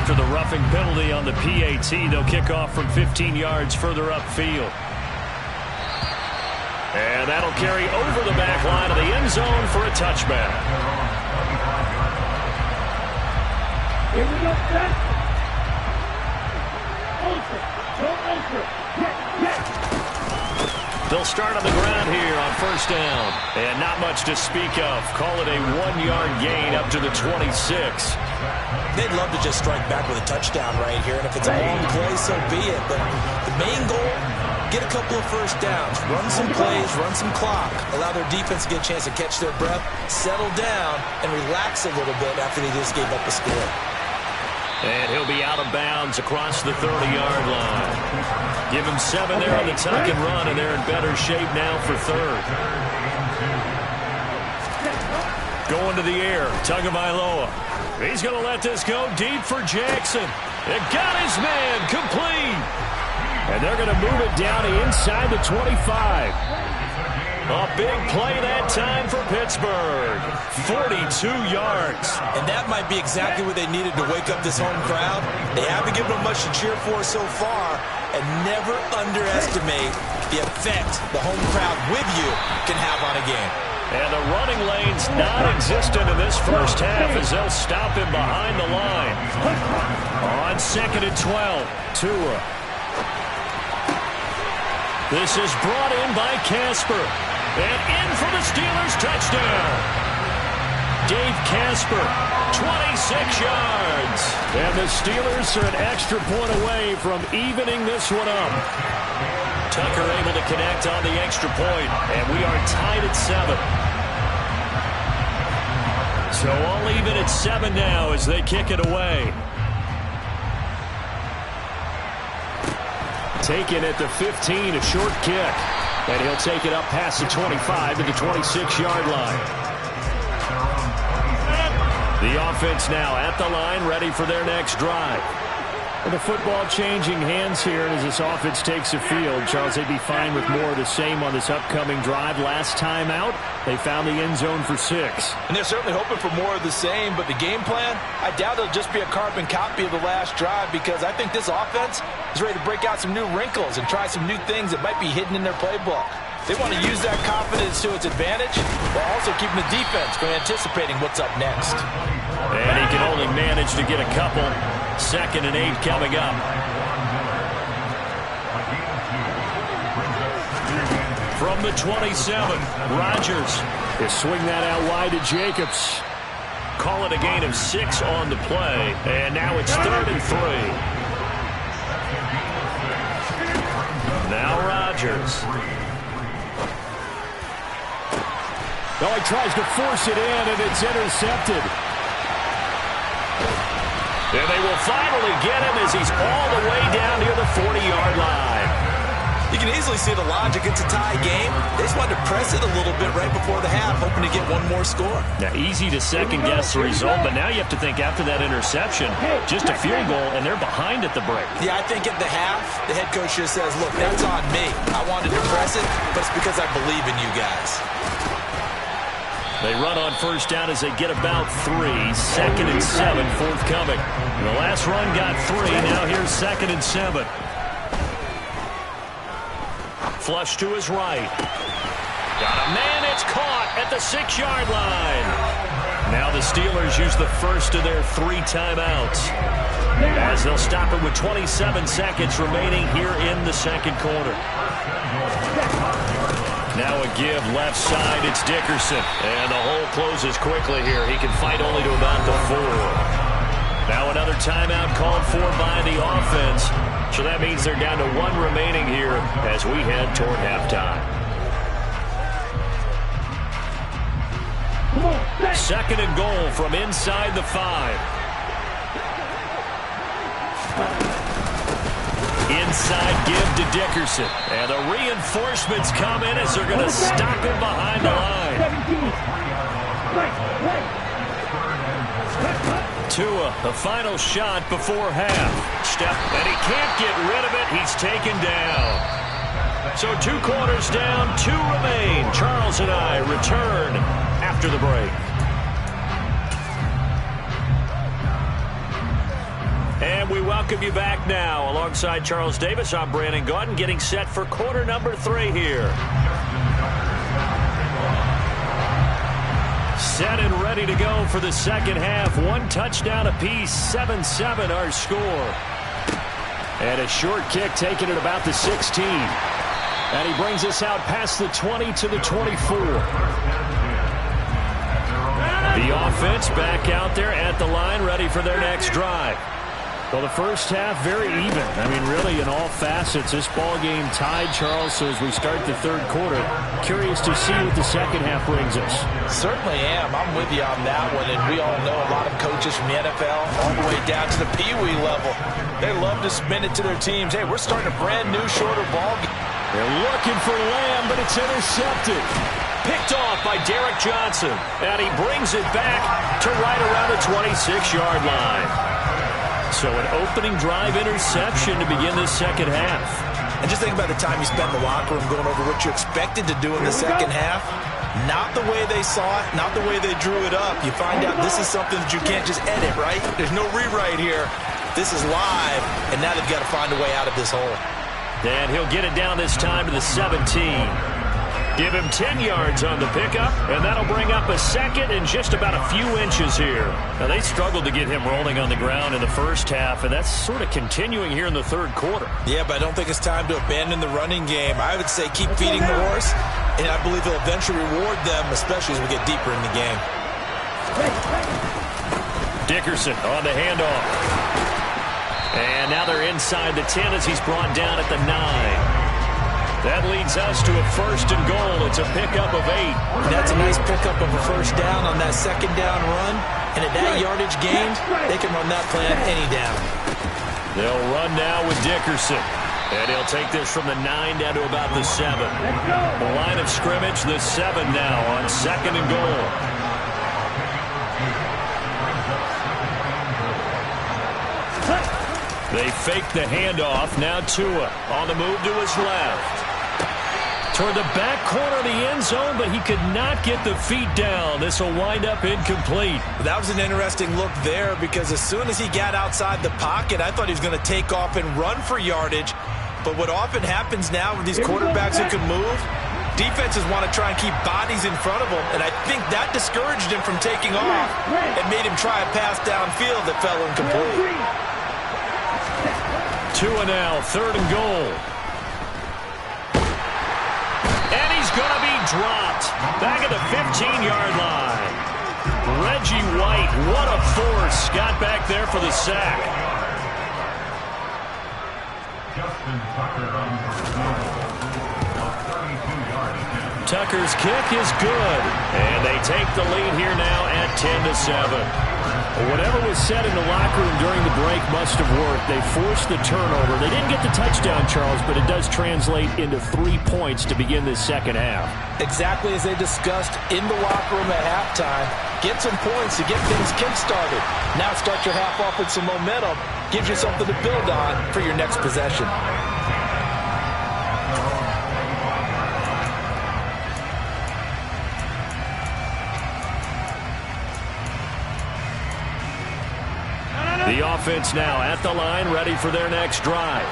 after the roughing penalty on the PAT. They'll kick off from 15 yards further upfield. And that'll carry over the back line of the end zone for a touchback. Here we go, set. Ultra. Go ultra. They'll start on the ground here on first down. And not much to speak of. Call it a 1-yard gain up to the 26. They'd love to just strike back with a touchdown right here. And if it's a long play, so be it. But the main goal, get a couple of first downs. Run some plays, run some clock. Allow their defense to get a chance to catch their breath, settle down, and relax a little bit after they just gave up a score. And he'll be out of bounds across the 30-yard line. Give him 7 there on the tuck and run, and they're in better shape now for third. Going to the air, Tagovailoa. He's going to let this go deep for Jackson. It got his man complete. And they're going to move it down inside the 25. A big play that time for Pittsburgh. 42 yards. And that might be exactly what they needed to wake up this home crowd. They haven't given them much to cheer for so far. And never underestimate the effect the home crowd with you can have on a game. And the running lane's non-existent in this first half as they'll stop him behind the line. On 2nd and 12, Tua. This is brought in by Casper. And in for the Steelers touchdown. Dave Casper, 26 yards. And the Steelers are an extra point away from evening this one up. Tucker able to connect on the extra point, and we are tied at 7. So all even at 7 now as they kick it away. Taken at the 15, a short kick. And he'll take it up past the 25 to the 26-yard line. The offense now at the line, ready for their next drive. And the football changing hands here as this offense takes the field. Charles, they'd be fine with more of the same on this upcoming drive. Last time out, they found the end zone for 6. And they're certainly hoping for more of the same, but the game plan, I doubt it'll just be a carbon copy of the last drive because I think this offense is ready to break out some new wrinkles and try some new things that might be hidden in their playbook. They want to use that confidence to its advantage while also keeping the defense from anticipating what's up next. And he can only manage to get a couple. 2nd and 8 coming up. From the 27, Rodgers. He'll swing that out wide to Jacobs. Call it a gain of 6 on the play. And now it's 3rd and 3. Now Rodgers. Oh, he tries to force it in, and it's intercepted. And they will finally get him as he's all the way down near the 40-yard line. You can easily see the logic. It's a tie game. They just wanted to press it a little bit right before the half, hoping to get one more score. Now, easy to second-guess the result, but now you have to think after that interception, just a field goal, and they're behind at the break. Yeah, I think at the half, the head coach just says, look, that's on me. I wanted to press it, but it's because I believe in you guys. They run on first down as they get about 3. 2nd and 7 forthcoming. And the last run got 3. Now here's 2nd and 7. Flush to his right. Got a man. It's caught at the 6-yard line. Now the Steelers use the first of their 3 timeouts as they'll stop it with 27 seconds remaining here in the second quarter. Now a give left side. It's Dickerson. And the hole closes quickly here. He can fight only to about the 4. Now another timeout called for by the offense. So that means they're down to 1 remaining here as we head toward halftime. 2nd and goal from inside the 5. Inside give to Dickerson. And the reinforcements come in as they're going to stop him behind the line. Tua, the final shot before half. Step, and he can't get rid of it. He's taken down. So 2 quarters down, 2 remain. Charles and I return after the break. And we welcome you back now. Alongside Charles Davis, I'm Brandon Gaudin, getting set for quarter number 3 here. Set and ready to go for the second half. 1 touchdown apiece, 7-7 our score. And a short kick taken at about the 16. And he brings us out past the 20 to the 24. The offense back out there at the line, ready for their next drive. Well, the first half, very even. I mean, really, in all facets, this ball game tied, Charles. So as we start the third quarter, curious to see what the second half brings us. Certainly am. I'm with you on that one. And we all know a lot of coaches from the NFL all the way down to the Pee-wee level. They love to spin it to their teams. Hey, we're starting a brand new, shorter ball game. They're looking for Lamb, but it's intercepted. Picked off by Derek Johnson. And he brings it back to right around the 26-yard line. So an opening drive interception to begin this second half. And just think about the time you spent in the locker room going over what you expected to do in the second half. Not the way they saw it, not the way they drew it up. You find out this is something that you can't just edit, right? There's no rewrite here. This is live, and now they've got to find a way out of this hole. And he'll get it down this time to the 17. Give him 10 yards on the pickup, and that'll bring up a second and just about a few inches here. Now, they struggled to get him rolling on the ground in the first half, and that's sort of continuing here in the third quarter. Yeah, but I don't think it's time to abandon the running game. I would say keep feeding the horse, and I believe he'll eventually reward them, especially as we get deeper in the game. Dickerson on the handoff. And now they're inside the 10 as he's brought down at the 9. That leads us to a 1st and goal. It's a pickup of 8. That's a nice pickup of a first down on that second down run. And at that yardage gained, they can run that play on any down. They'll run now with Dickerson. And he'll take this from the 9 down to about the 7. The line of scrimmage, the 7 now on 2nd and goal. They fake the handoff. Now Tua on the move to his left. Toward the back corner of the end zone, but he could not get the feet down. This will wind up incomplete. That was an interesting look there because as soon as he got outside the pocket, I thought he was going to take off and run for yardage. But what often happens now with these quarterbacks who can move, defenses want to try and keep bodies in front of him, and I think that discouraged him from taking off and made him try a pass downfield that fell incomplete. Tua now, 3rd and goal. And he's going to be dropped. Back at the 15-yard line. Reggie White, what a force. Got back there for the sack. Tucker's kick is good. And they take the lead here now at 10-7. Whatever was said in the locker room during the break must have worked. They forced the turnover. They didn't get the touchdown, Charles, but it does translate into 3 points to begin this second half. Exactly as they discussed in the locker room at halftime. Get some points to get things kick-started. Now start your half off with some momentum. Gives you something to build on for your next possession. The offense now at the line, ready for their next drive.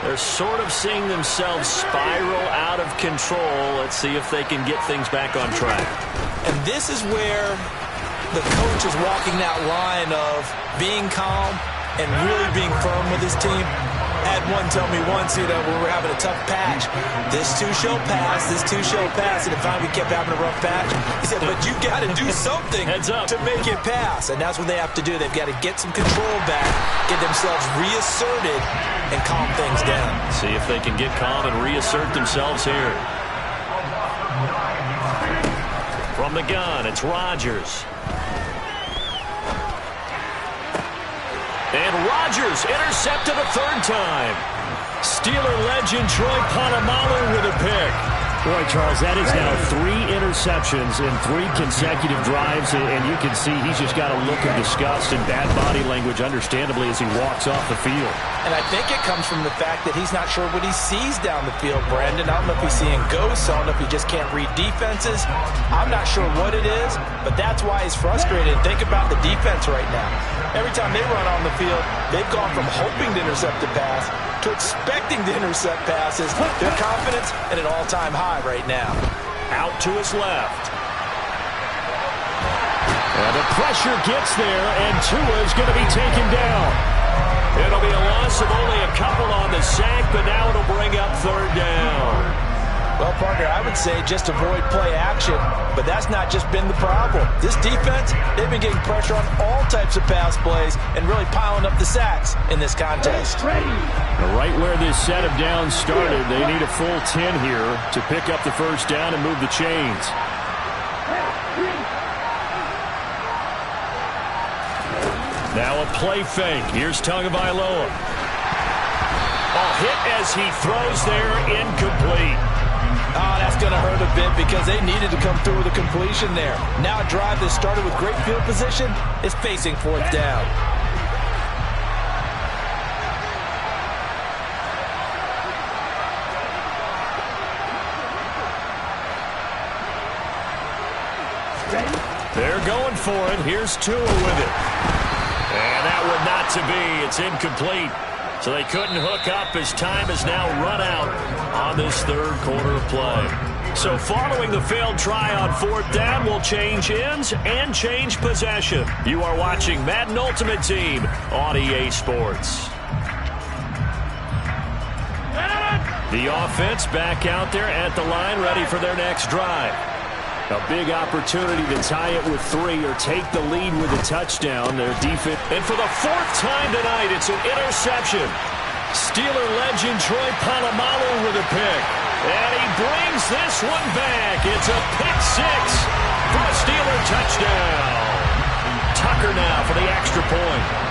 They're sort of seeing themselves spiral out of control. Let's see if they can get things back on track. And this is where the coach is walking that line of being calm and really being firm with his team. I had one tell me once, when we were having a tough patch, this too shall pass, this too shall pass, and finally we kept having a rough patch. He said, but you got to do something to make it pass, and that's what they have to do. They've got to get some control back, get themselves reasserted, and calm things down. See if they can get calm and reassert themselves here. From the gun, it's Rodgers. And Rodgers intercepted a 3rd time. Steeler legend Troy Polamalu with a pick. Boy, Charles, that is now 3 interceptions in 3 consecutive drives, and you can see he's just got a look of disgust and bad body language, understandably, as he walks off the field. And I think it comes from the fact that he's not sure what he sees down the field, Brandon. I don't know if he's seeing ghosts. I don't know if he just can't read defenses. I'm not sure what it is, but that's why he's frustrated. Think about the defense right now. Every time they run on the field, they've gone from hoping to intercept a pass to expecting to intercept passes. Their confidence at an all-time high right now. Out to his left. And the pressure gets there, and Tua's going to be taken down. It'll be a loss of only a couple on the sack, but now it'll bring up 3rd down. Well, partner, I would say just avoid play action, but that's not just been the problem. This defense, they've been getting pressure on all types of pass plays and really piling up the sacks in this contest. Right where this set of downs started, they need a full 10 here to pick up the 1st down and move the chains. Now a play fake. Here's Tagovailoa. Hit as he throws there, incomplete. Oh, that's going to hurt a bit because they needed to come through with a completion there. Now a drive that started with great field position is facing 4th down. They're going for it. Here's Tua with it. And that would not to be. It's incomplete. So they couldn't hook up as time is now run out on this 3rd quarter of play. So following the failed try on 4th down, will change ends and change possession. You are watching Madden Ultimate Team on EA Sports. The offense back out there at the line, ready for their next drive. A big opportunity to tie it with 3 or take the lead with a touchdown. Their defense. And for the 4th time tonight, it's an interception. Steeler legend Troy Polamalu with a pick. And he brings this one back. It's a pick 6 for a Steeler touchdown. Tucker now for the extra point.